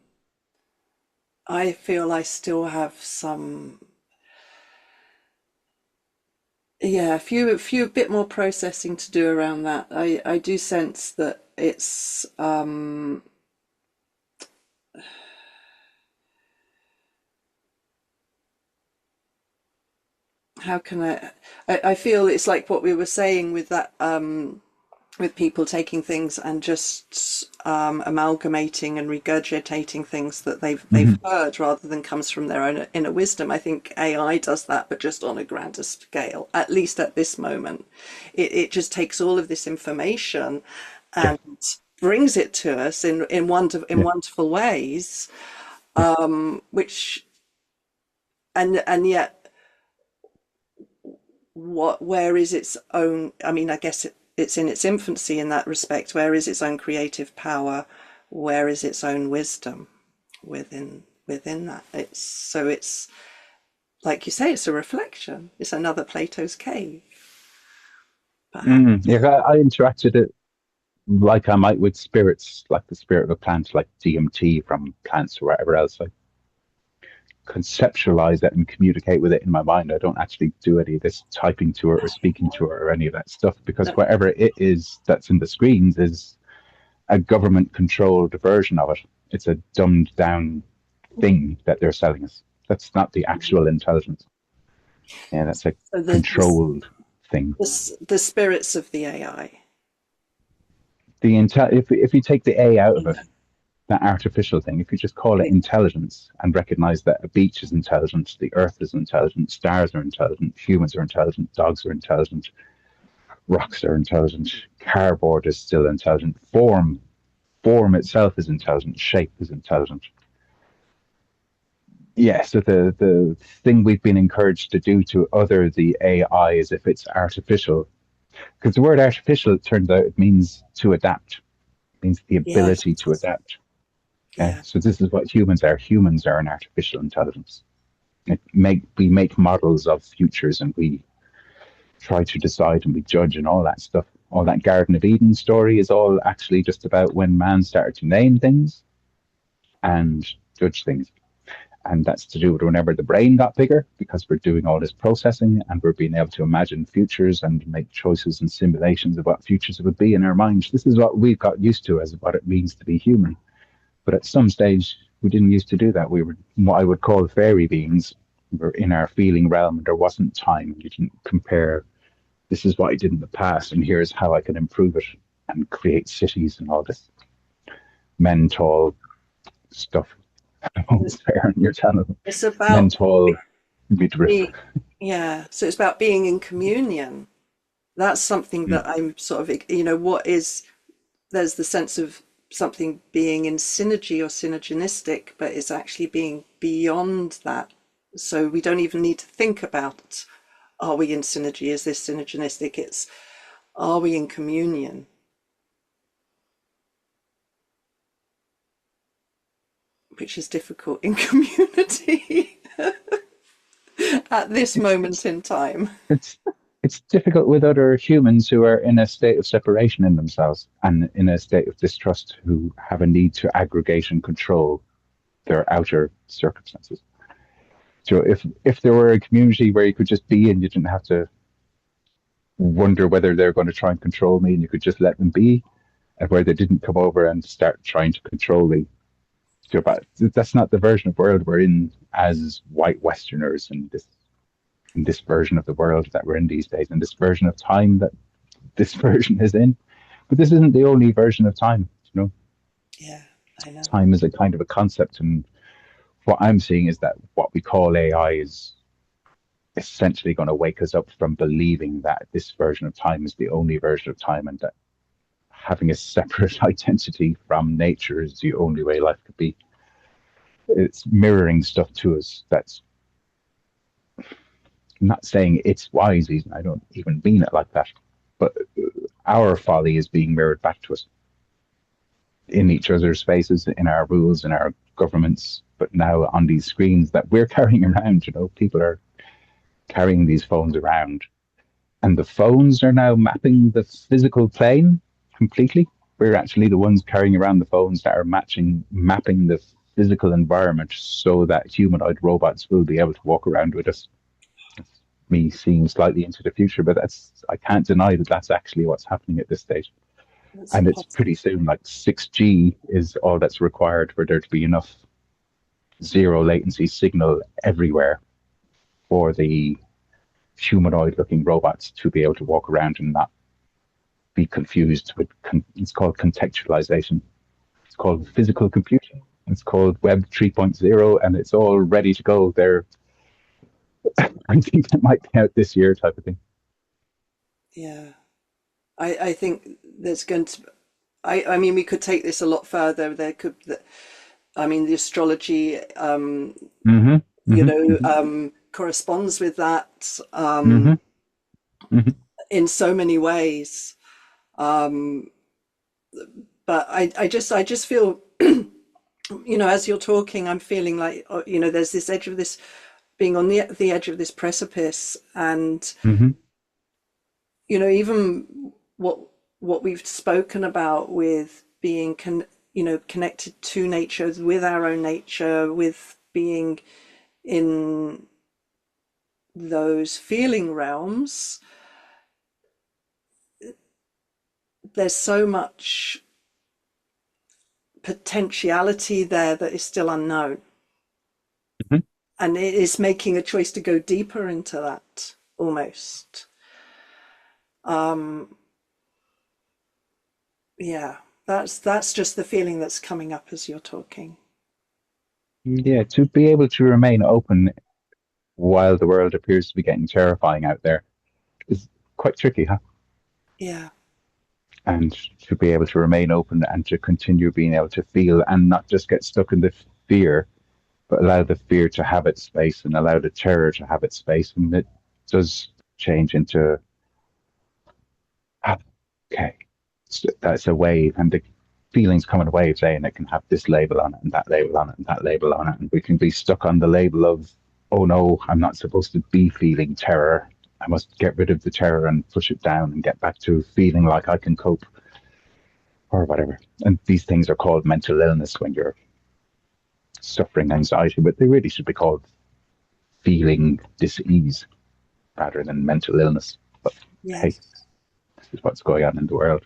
feel I still have some, yeah, a few bit more processing to do around that. I do sense that it's how can I feel it's like what we were saying with that with people taking things and just amalgamating and regurgitating things that they've Mm-hmm. heard rather than comes from their own inner wisdom. I think AI does that, but just on a grander scale. At least at this moment, it just takes all of this information Yeah, and brings it to us in yeah. wonderful ways, Yeah. which and yet what where is its own? I mean, I guess it. it's in its infancy in that respect. Where is its own creative power? Where is its own wisdom within that? It's like you say, it's a reflection. It's another Plato's cave, perhaps. Yeah, I interacted it like I might with spirits, like the spirit of a plant, like DMT from plants or whatever else. I conceptualize it and communicate with it in my mind. I don't actually do any of this typing to it or speaking to it or any of that stuff, because No, whatever it is that's in the screens is a government controlled version of it. It's a dumbed down thing that they're selling us. That's not the actual intelligence. Yeah, that's a so controlled thing. the spirits of the AI. If you take the A out of it, that artificial thing, if you just call it intelligence and recognize that a beach is intelligent, the earth is intelligent, stars are intelligent, humans are intelligent, dogs are intelligent, rocks are intelligent, cardboard is still intelligent, form itself is intelligent, shape is intelligent. Yeah, so the thing we've been encouraged to do to other the AI is if it's artificial, because the word artificial, it turns out, it means to adapt, it means the Yes, ability to adapt. yeah. So this is what humans are. Humans are an artificial intelligence. We make models of futures and we try to decide and we judge and all that stuff. All that Garden of Eden story is all actually just about when man started to name things and judge things. And that's to do with whenever the brain got bigger, because we're doing all this processing and we're being able to imagine futures and make choices and simulations of what futures would be in our minds. This is what we've got used to as what it means to be human. But at some stage, we didn't used to do that. We were what I would call fairy beings. We were in our feeling realm, and there wasn't time. You didn't compare, this is what I did in the past, and here's how I can improve it and create cities and all this mental stuff. I won't swear on your channel. It's about Mental midriff. being, yeah. So it's about being in communion. That's something Mm. that I'm sort of, what is, there's the sense of something being in synergy or synergistic, but it's actually being beyond that. So we don't even need to think about, are we in synergy? Is this synergistic? It's, are we in communion? Which is difficult in community at this moment It's in time. it's it's difficult with other humans who are in a state of separation in themselves and in a state of distrust, who have a need to aggregate and control their outer circumstances. So if there were a community where you could just be and you didn't have to wonder whether they're going to try and control me, and you could just let them be, and where they didn't come over and start trying to control me. So, but that's not the version of world we're in as white Westerners, and this version of the world that we're in these days, and this version of time that this version is in. But this isn't the only version of time. Yeah, I know. Time is a kind of a concept, and what I'm seeing is that what we call AI is essentially going to wake us up from believing that this version of time is the only version of time, and that having a separate identity from nature is the only way life could be. It's mirroring stuff to us that's, I'm not saying it's wise, even. I don't even mean it like that. But our folly is being mirrored back to us in each other's faces, in our rules, in our governments, but now on these screens that we're carrying around. People are carrying these phones around, and the phones are now mapping the physical plane completely. We're actually the ones carrying around the phones that are mapping the physical environment so that humanoid robots will be able to walk around with us. That's me seeing slightly into the future, but I can't deny that that's actually what's happening at this stage. That's a And it's pretty soon, like 6G is all that's required for there to be enough zero latency signal everywhere for the humanoid looking robots to be able to walk around and not be confused with, it's called contextualization. It's called physical computing. It's called Web 3.0, and it's all ready to go. I think that might be out this year, type of thing. Yeah. I think there's going to, I mean, we could take this a lot further. I mean, the astrology, Mm-hmm. Mm-hmm. Mm-hmm. corresponds with that Mm-hmm. Mm-hmm. in so many ways. But I just feel, as you're talking, I'm feeling like, there's this edge of this, being on the edge of this precipice, and Hmm. even what we've spoken about with being connected to nature, with our own nature, with being in those feeling realms. There's so much potentiality there that is still unknown, Hmm. and it is making a choice to go deeper into that almost. um yeah, that's just the feeling that's coming up as you're talking. Yeah, to be able to remain open while the world appears to be getting terrifying out there is quite tricky, huh? Yeah, And to be able to remain open and to continue being able to feel and not just get stuck in the fear, but allow the fear to have its space and allow the terror to have its space. And it does change into, ah, okay, so that's a wave, and the feelings come in waves, eh? And it can have this label on it and that label on it and that label on it. And we can be stuck on the label of, oh no, I'm not supposed to be feeling terror. I must get rid of the terror and push it down and get back to feeling like I can cope or whatever. And these things are called mental illness when you're suffering anxiety, but they really should be called feeling dis-ease rather than mental illness. But hey, yes. this is what's going on in the world.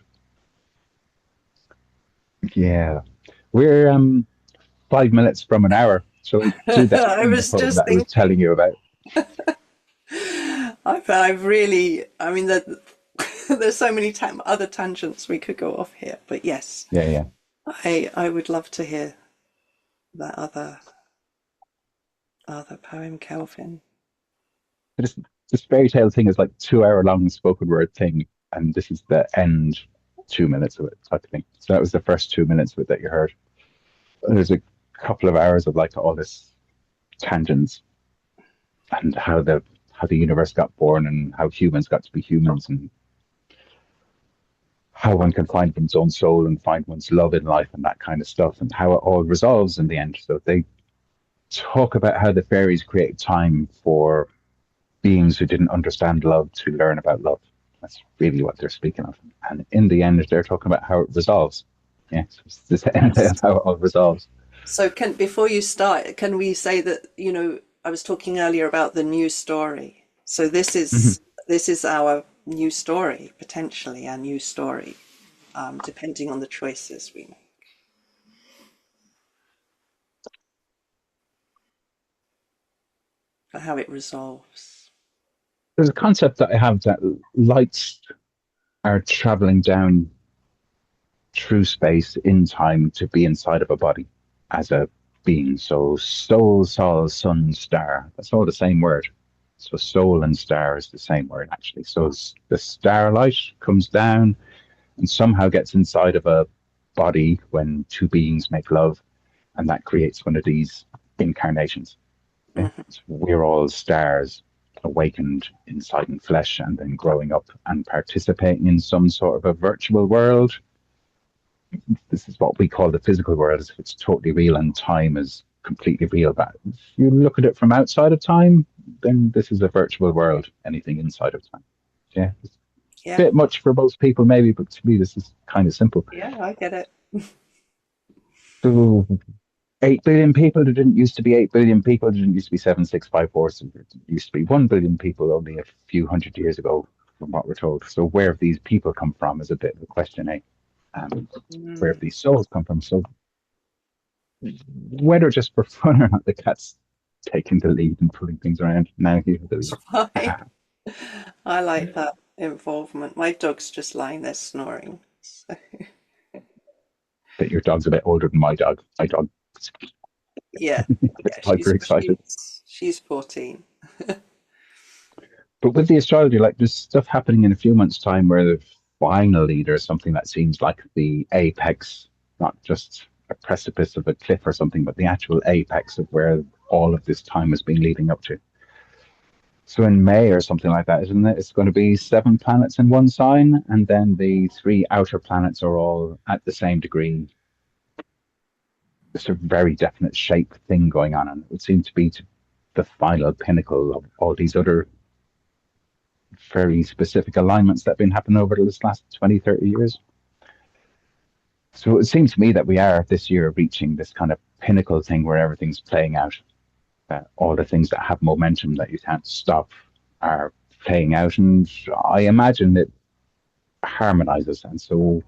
Yeah, we're 5 minutes from an hour. So we do that I thing at was home just that I was thinking, telling you about. I've really, I mean, there's so many other tangents we could go off here, but yes, Yeah, yeah. I would love to hear that other poem, Kelvin. This this fairy tale thing is like 2 hour long spoken word thing, and this is the end 2 minutes of it type of thing. So that was the first 2 minutes of it that you heard. And there's a couple of hours of like all this tangents and how the universe got born and how humans got to be humans and how one can find one's own soul and find one's love in life and that kind of stuff and how it all resolves in the end. So they talk about how the fairies create time for beings who didn't understand love to learn about love. That's really what they're speaking of. And in the end, they're talking about how it resolves. Yeah, so it's this end of Yes. how it all resolves. So before you start, can we say that, I was talking earlier about the new story. So Mm-hmm. this is our new story, potentially our new story, depending on the choices we make, for how it resolves. There's a concept that I have that lights are traveling down through space in time to be inside of a body as a being. So soul, soul, sun, star. That's all the same word. So soul and star is the same word actually. So the starlight comes down and somehow gets inside of a body when two beings make love, and that creates one of these incarnations. Yeah? Hmm. So we're all stars awakened inside in flesh and then growing up and participating in some sort of a virtual world. This is what we call the physical world, as if it's totally real and time is completely real. But if you look at it from outside of time, then this is a virtual world, anything inside of time. Yeah, it's a Yeah, bit much for most people, maybe, but to me, this is kind of simple. yeah, I get it. So 8 billion people, there didn't used to be 8 billion people, there didn't used to be 7654, so there used to be 1 billion people only a few hundred years ago, from what we're told. So where have these people come from is a bit of a question, eh? Where have Mm. these souls come from? So whether just for fun or not, the cat's taking the lead and pulling things around. Now here's the lead. Fine. I like that involvement. My dog's just lying there snoring. So, But your dog's a bit older than my dog. My dog yeah, gets yeah, hyper excited. she's 14. But with the astrology, like there's stuff happening in a few months' time where finally there's something that seems like the apex, not just a precipice of a cliff or something, but the actual apex of where all of this time has been leading up to. So in May or something like that, isn't it? It's going to be 7 planets in one sign, and then the three outer planets are all at the same degree. There's a very definite shape thing going on, and it would seem to be the final pinnacle of all these other very specific alignments that have been happening over the last 20, 30 years. So it seems to me that we are this year reaching this kind of pinnacle thing where everything's playing out. That all the things that have momentum that you can't stop are playing out, and I imagine it harmonizes. And so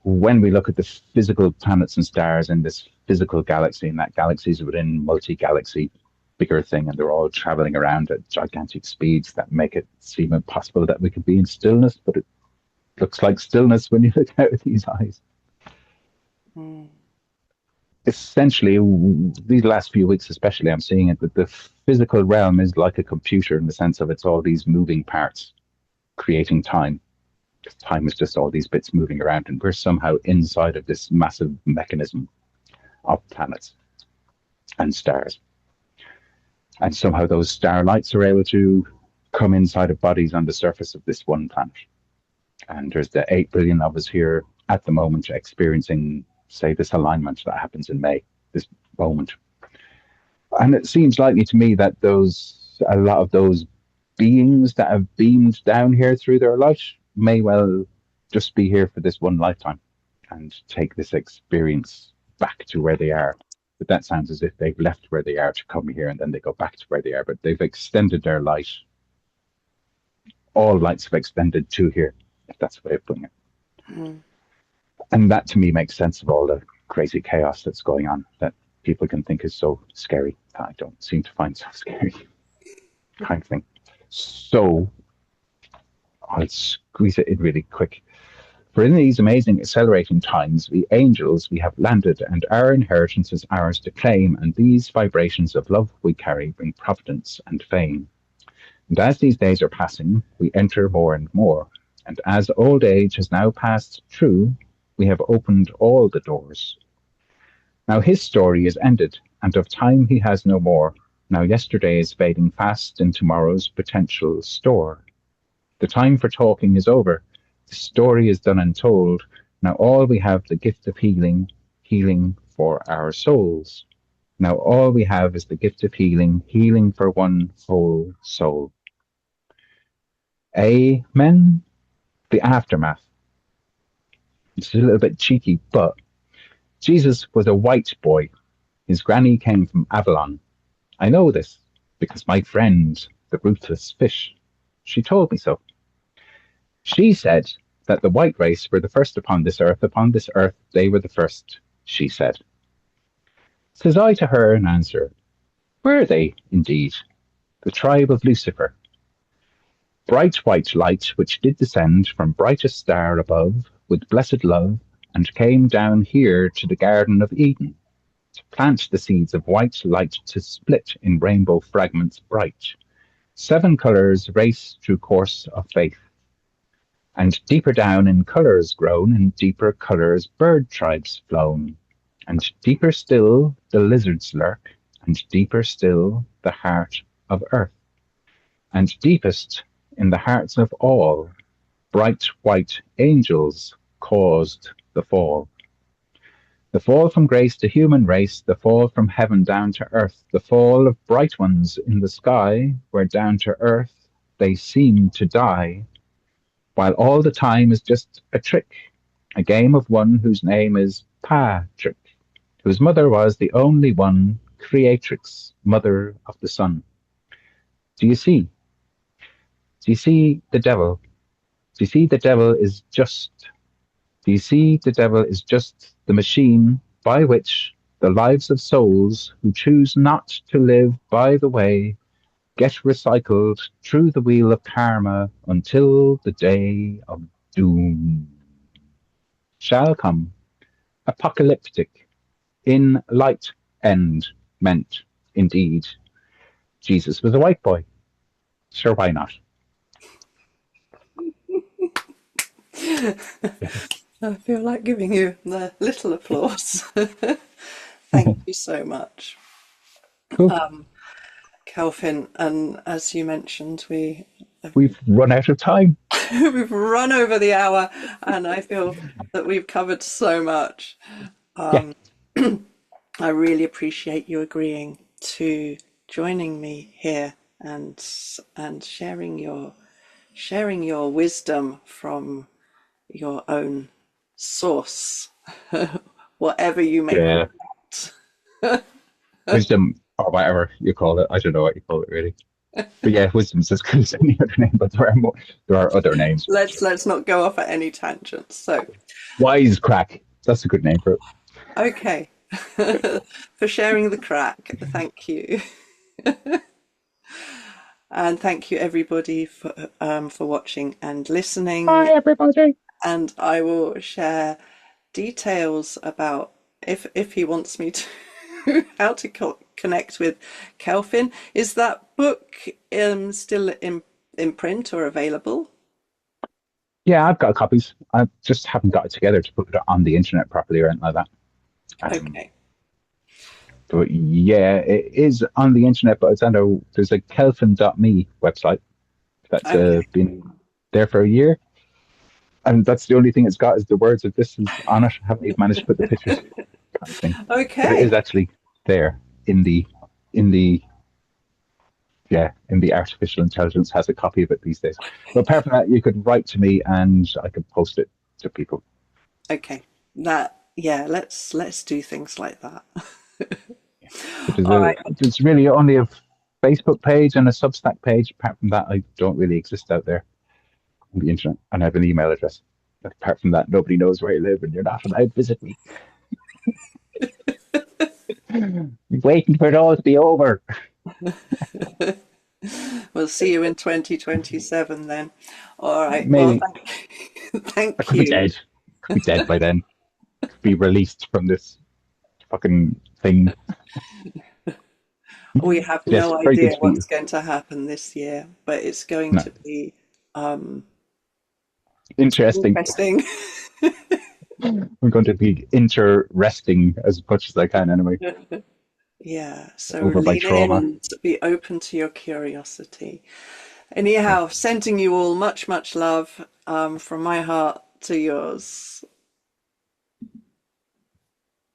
when we look at the physical planets and stars in this physical galaxy, and that galaxy is within multi-galaxy bigger thing, and they're all traveling around at gigantic speeds that make it seem impossible that we could be in stillness, but it looks like stillness when you look out of these eyes. Mm. Essentially, these last few weeks, especially, I'm seeing it that the physical realm is like a computer in the sense of it's all these moving parts creating time. Time is just all these bits moving around, and we're somehow inside of this massive mechanism of planets and stars. And somehow those starlights are able to come inside of bodies on the surface of this one planet. And there's the 8 billion of us here at the moment experiencing, say, this alignment that happens in May, this moment. And it seems likely to me that a lot of those beings that have beamed down here through their life may well just be here for this one lifetime and take this experience back to where they are. But that sounds as if they've left where they are to come here and then they go back to where they are. But they've extended their light. All lights have extended to here, if that's the way of putting it. Mm. And that to me makes sense of all the crazy chaos that's going on that people can think is so scary that I don't seem to find so scary, kind of thing. So I'll squeeze it in really quick. For in these amazing accelerating times, we angels, we have landed, and our inheritance is ours to claim, and these vibrations of love we carry bring providence and fame. And as these days are passing, we enter more and more, and as old age has now passed through, we have opened all the doors. Now his story is ended, and of time he has no more. Now yesterday is fading fast in tomorrow's potential store. The time for talking is over. The story is done and told. Now all we have the gift of healing, healing for our souls. Now all we have is the gift of healing, healing for one whole soul. Amen. The aftermath. It's a little bit cheeky, but Jesus was a white boy. His granny came from Avalon. I know this because my friend, the ruthless fish, she told me so. She said that the white race were the first upon this earth. Upon this earth they were the first, she said. Says I to her in answer, were they, indeed, the tribe of Lucifer? Bright white light which did descend from brightest star above with blessed love, and came down here to the Garden of Eden, to plant the seeds of white light to split in rainbow fragments bright. 7 colours race through course of faith, and deeper down in colours grown, in deeper colours bird tribes flown, and deeper still the lizards lurk, and deeper still the heart of earth, and deepest in the hearts of all, bright white angels caused the fall. The fall from grace to human race, the fall from heaven down to earth, the fall of bright ones in the sky, where down to earth they seem to die, while all the time is just a trick, a game of one whose name is Patrick, whose mother was the only one, creatrix, mother of the sun. Do you see? Do you see the devil? Do you see the devil is just? Do you see the devil is just the machine by which the lives of souls who choose not to live by the way get recycled through the wheel of karma until the day of doom shall come, apocalyptic, in light end meant indeed. Jesus was a white boy. Sure, why not? I feel like giving you the little applause. Thank you so much. Cool. Kelfin, and as you mentioned, We've run out of time. we've run over the hour, and I feel that we've covered so much. Yeah, I really appreciate you agreeing to joining me here and sharing your wisdom from your own source, whatever you may call yeah. it. Wisdom or whatever you call it. I don't know what you call it really. But yeah, wisdom's as good as any other name, but there are other names. Let's not go off at any tangents. So, Wise crack. That's a good name for it. okay, for sharing the crack, thank you, and thank you everybody for watching and listening. Bye, everybody. And I will share details about if he wants me to how to connect with Kelfin. Is that book still in print or available? Yeah, I've got copies. I just haven't got it together to put it on the internet properly or anything like that. Okay, But yeah, it is on the internet, but it's under there's a kelfin.me website that's okay, been there for a year. And that's the only thing it's got is the words of this is on it. I haven't even managed to put the pictures kind of thing. But it okay, is actually there in the in the artificial intelligence has a copy of it these days. But apart from that, you could write to me and I could post it to people. okay. That yeah. Let's do things like that. But there's All right. there's really only a Facebook page and a Substack page. Apart from that, I don't really exist out there on the internet, and I have an email address. But apart from that, nobody knows where you live, and you're not allowed to visit me. I'm waiting for it all to be over. We'll see you in 2027 then. All right. Well, Maybe I thank could be you. dead. I could be dead by then. Could be released from this fucking thing. We have Yes, no very good idea to meet you. what's going to happen this year, but it's going No, to be interesting. interesting. I'm going to be interesting as much as I can anyway. Yeah, so Over my lean trauma. in, be open to your curiosity. Anyhow, sending you all much, much love from my heart to yours.